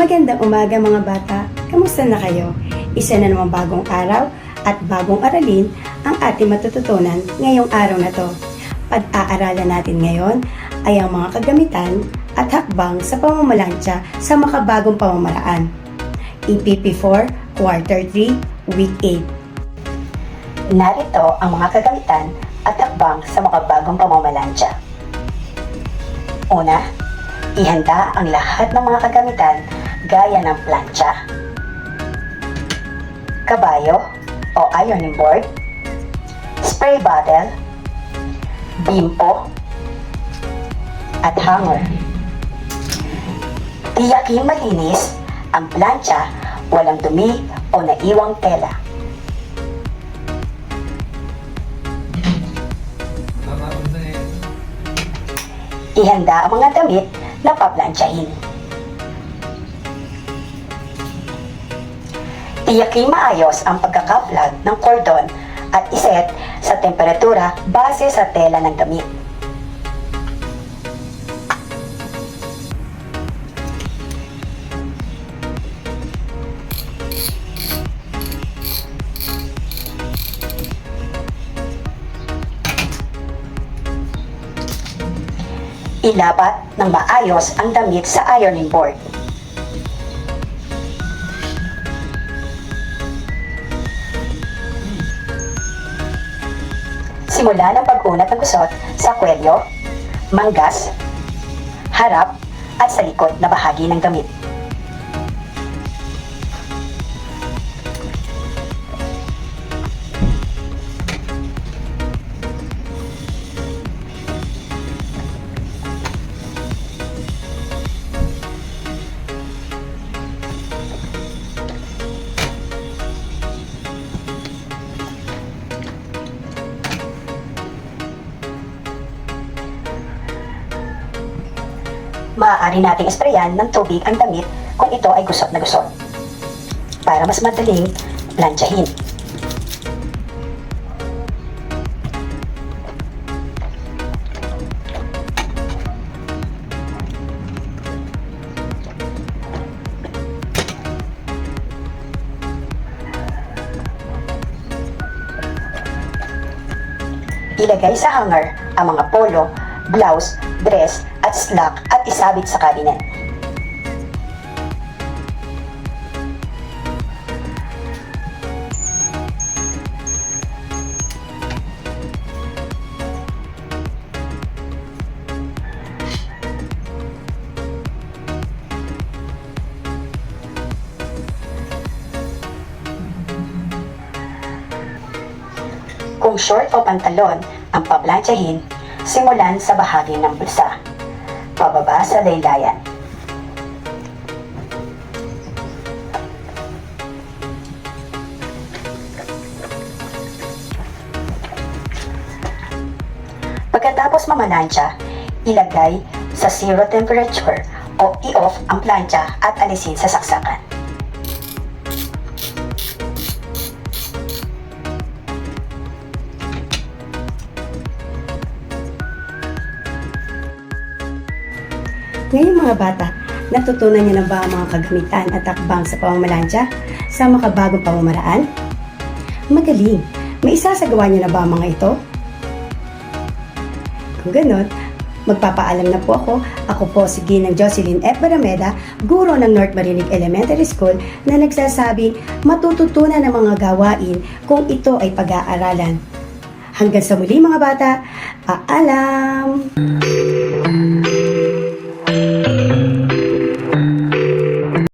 Magandang umaga mga bata. Kamusta na kayo? Isa na naman bagong araw at bagong aralin ang ating matututunan ngayong araw na to. Pag-aaralan natin ngayon ay ang mga kagamitan at hakbang sa pamamalansya sa makabagong pamamaraan. EPP4, Quarter 3, Week 8. Narito ang mga kagamitan at hakbang sa makabagong pamamalansya. Una, ihanda ang lahat ng mga kagamitan gaya ng plancha, kabayo o ironing board, spray bottle, bimpo, at hanger. Tiyaking malinis ang plancha, walang dumi o naiwang tela. Ihanda ang mga damit na paplantsahin. Tiyaking maayos ang pagkakaplag ng kordon at iset sa temperatura base sa tela ng damit. Ilapat ng maayos ang damit sa ironing board. Simula ng pag-unat ng gusot sa kwelyo, manggas, harap at sa likod na bahagi ng damit. Maaari nating sprayan ng tubig ang damit kung ito ay gusot na gusot para mas madaling plantsahin. Ilagay sa hanger ang mga polo, blouse, dress at slack at isabit sa cabinet. Kung short o pantalon ang paplantsahin, simulan sa bahagi ng bulsa, pababa sa laylayan. Pagkatapos mamalansya, ilagay sa zero temperature o i-off ang plancha at alisin sa saksakan. Ngayon mga bata, natutunan niyo na ba ang mga kagamitan at hakbang sa pamamalansya sa makabagong pamamaraan? Magaling! May isasagawa niyo na ba ang mga ito? Kung ganon, magpapaalam na po ako. Ako po si Ginang Jocelyn F. Barameda, guro ng North Marinig Elementary School na nagsasabing matututunan ang mga gawain kung ito ay pag-aaralan. Hanggang sa muli mga bata, paalam!